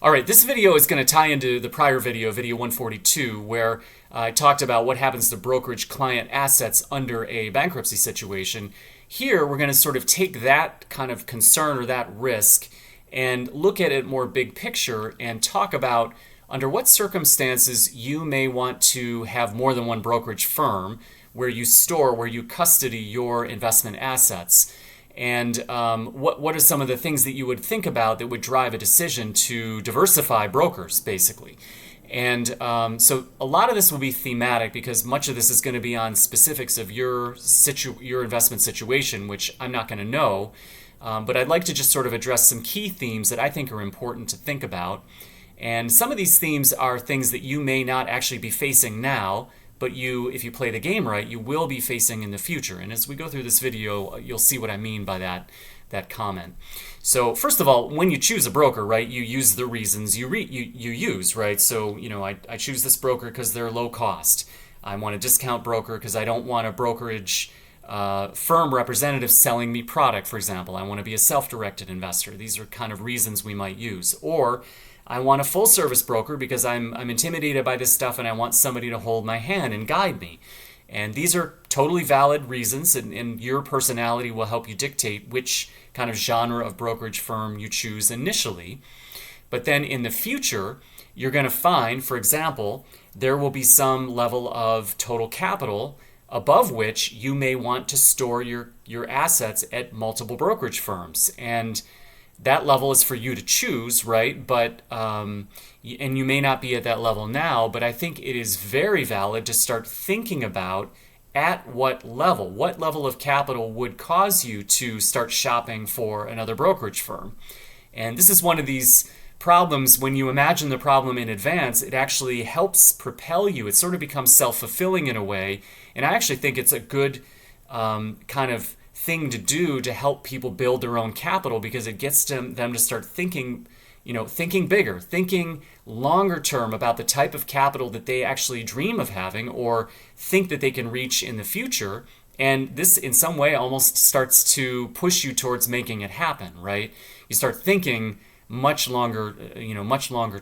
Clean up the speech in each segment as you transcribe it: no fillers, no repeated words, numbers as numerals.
All right, this video is going to tie into the prior video, video 142, where I talked about what happens to brokerage client assets under a bankruptcy situation. Here, we're going to sort of take that kind of concern or that risk and look at it more big picture and talk about under what circumstances you may want to have more than one brokerage firm where you store, where you custody your investment assets. And what are some of the things that you would think about that would drive a decision to diversify brokers, basically? And so a lot of this will be thematic because much of this is going to be on specifics of your investment situation, which I'm not going to know. But I'd like to just sort of address some key themes that I think are important to think about. And some of these themes are things that you may not actually be facing now, but if you play the game right, you will be facing in the future. And as we go through this video, you'll see what I mean by that comment. So first of all, when you choose a broker, right, you use the reasons you use, right? So, I choose this broker because they're low cost. I want a discount broker because I don't want a brokerage firm representative selling me product, for example. I want to be a self-directed investor. These are kind of reasons we might use. Or I want a full service broker because I'm intimidated by this stuff and I want somebody to hold my hand and guide me. And these are totally valid reasons, and your personality will help you dictate which kind of genre of brokerage firm you choose initially. But then in the future, you're going to find, for example, there will be some level of total capital above which you may want to store your assets at multiple brokerage firms. And that level is for you to choose, right? But and you may not be at that level now, but I think it is very valid to start thinking about at what level of capital would cause you to start shopping for another brokerage firm. And this is one of these problems. When you imagine the problem in advance, it actually helps propel you. It sort of becomes self-fulfilling in a way. And I actually think it's a good kind of thing to do to help people build their own capital, because it gets them to start thinking bigger, thinking longer term about the type of capital that they actually dream of having or think that they can reach in the future. And this in some way almost starts to push you towards making it happen, right? You start thinking much longer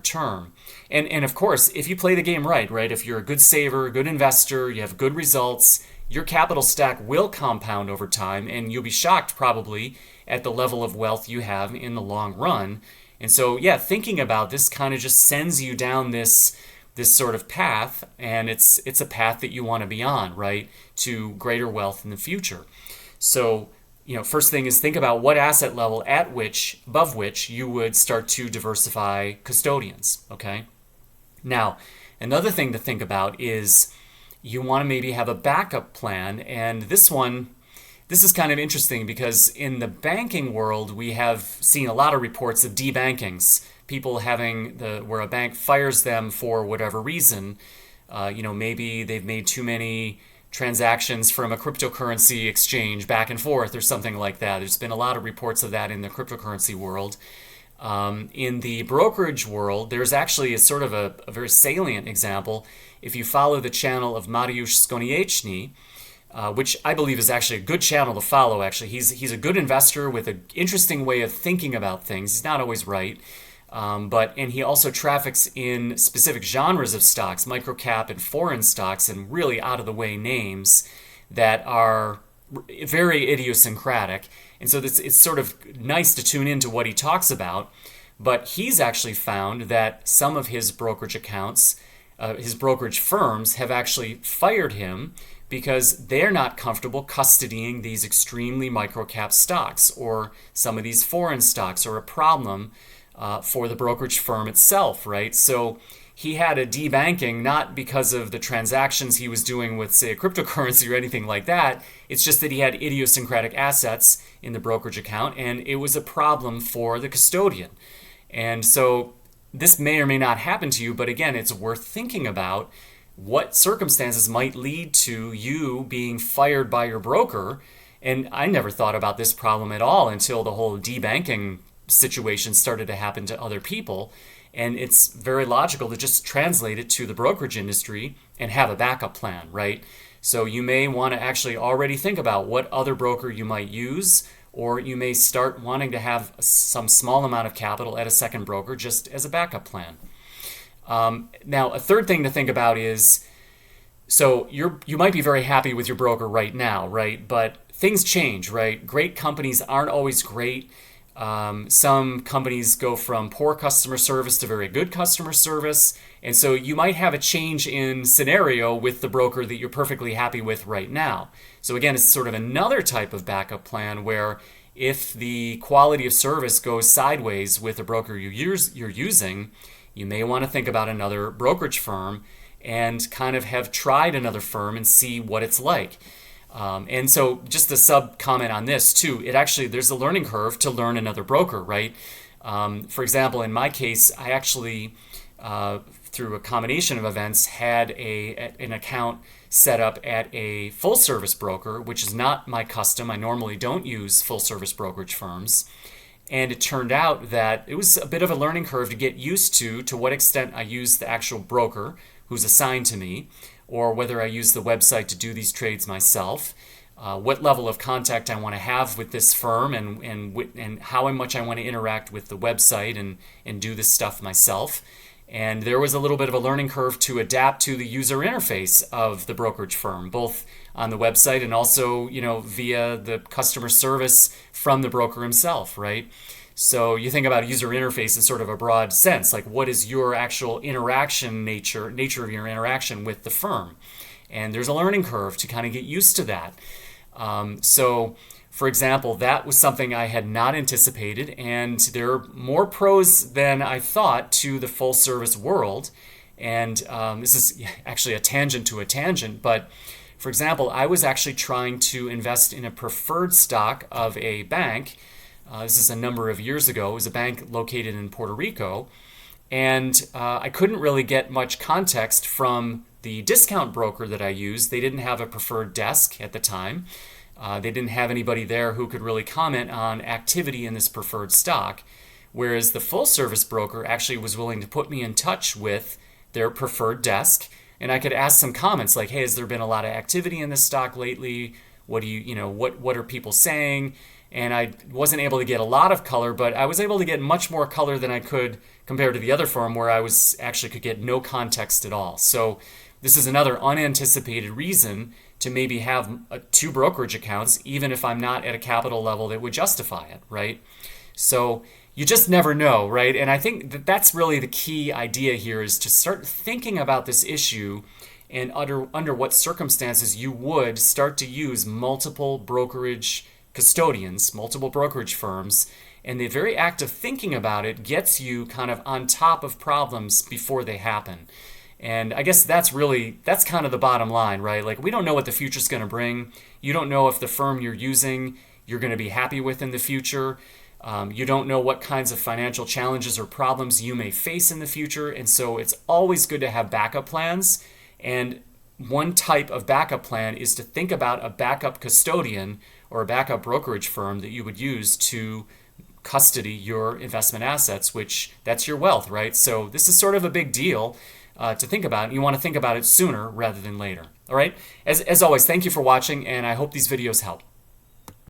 term. And of course, if you play the game right, if you're a good saver, a good investor, you have good results, your capital stack will compound over time, and you'll be shocked probably at the level of wealth you have in the long run. And so, thinking about this kind of just sends you down this sort of path, and it's a path that you want to be on, right, to greater wealth in the future. So, first thing is think about what asset level above which you would start to diversify custodians, okay? Now, another thing to think about is you want to maybe have a backup plan. And this is kind of interesting because in the banking world, we have seen a lot of reports of debankings, people having where a bank fires them for whatever reason. Maybe they've made too many transactions from a cryptocurrency exchange back and forth or something like that. There's been a lot of reports of that in the cryptocurrency world. In the brokerage world, there's actually a sort of a very salient example. If you follow the channel of Mariusz Skonieczny, which I believe is actually a good channel to follow, actually. He's a good investor with an interesting way of thinking about things. He's not always right. And he also traffics in specific genres of stocks, microcap and foreign stocks, and really out-of-the-way names that are very idiosyncratic. And so it's sort of nice to tune into what he talks about. But he's actually found that some of his brokerage accounts, his brokerage firms, have actually fired him because they're not comfortable custodying these extremely microcap stocks, or some of these foreign stocks are a problem for the brokerage firm itself, right? So he had a debanking not because of the transactions he was doing with, say, a cryptocurrency or anything like that. It's just that he had idiosyncratic assets in the brokerage account, and it was a problem for the custodian. And so this may or may not happen to you, but again, it's worth thinking about what circumstances might lead to you being fired by your broker. And I never thought about this problem at all until the whole debanking situation started to happen to other people. And it's very logical to just translate it to the brokerage industry and have a backup plan, right? So you may want to actually already think about what other broker you might use, or you may start wanting to have some small amount of capital at a second broker just as a backup plan. Now, a third thing to think about is, so you might be very happy with your broker right now, right? But things change, right? Great companies aren't always great. Some companies go from poor customer service to very good customer service. And so you might have a change in scenario with the broker that you're perfectly happy with right now. So again, it's sort of another type of backup plan where if the quality of service goes sideways with the broker you're using, you may want to think about another brokerage firm and kind of have tried another firm and see what it's like. And so just a sub comment on this too, there's a learning curve to learn another broker, right? For example, in my case, I actually, through a combination of events, had an account set up at a full service broker, which is not my custom. I normally don't use full service brokerage firms. And it turned out that it was a bit of a learning curve to get used to what extent I use the actual broker who's assigned to me, or whether I use the website to do these trades myself, what level of contact I want to have with this firm, and how much I want to interact with the website and do this stuff myself. And there was a little bit of a learning curve to adapt to the user interface of the brokerage firm, both on the website and also, via the customer service from the broker himself, right? So you think about user interface in sort of a broad sense, like what is your actual nature of your interaction with the firm? And there's a learning curve to kind of get used to that. So for example, that was something I had not anticipated, and there are more pros than I thought to the full service world. And this is actually a tangent to a tangent, but for example, I was actually trying to invest in a preferred stock of a bank. This is a number of years ago. It was a bank located in Puerto Rico, and I couldn't really get much context from the discount broker that I used. They didn't have a preferred desk at the time. They didn't have anybody there who could really comment on activity in this preferred stock, whereas the full service broker actually was willing to put me in touch with their preferred desk, and I could ask some comments like, hey, has there been a lot of activity in this stock lately? What are people saying? And I wasn't able to get a lot of color, but I was able to get much more color than I could compared to the other firm where I could get no context at all. So this is another unanticipated reason to maybe have two brokerage accounts, even if I'm not at a capital level that would justify it, right? So you just never know, right? And I think that's really the key idea here, is to start thinking about this issue and under what circumstances you would start to use multiple brokerage custodians, multiple brokerage firms, and the very act of thinking about it gets you kind of on top of problems before they happen. And I guess that's kind of the bottom line, right? Like, we don't know what the future's going to bring. You don't know if the firm you're using you're going to be happy with in the future. You don't know what kinds of financial challenges or problems you may face in the future. And so it's always good to have backup plans. And one type of backup plan is to think about a backup custodian or a backup brokerage firm that you would use to custody your investment assets, which that's your wealth, right? So this is sort of a big deal to think about. You want to think about it sooner rather than later. All right? As always, thank you for watching, and I hope these videos help.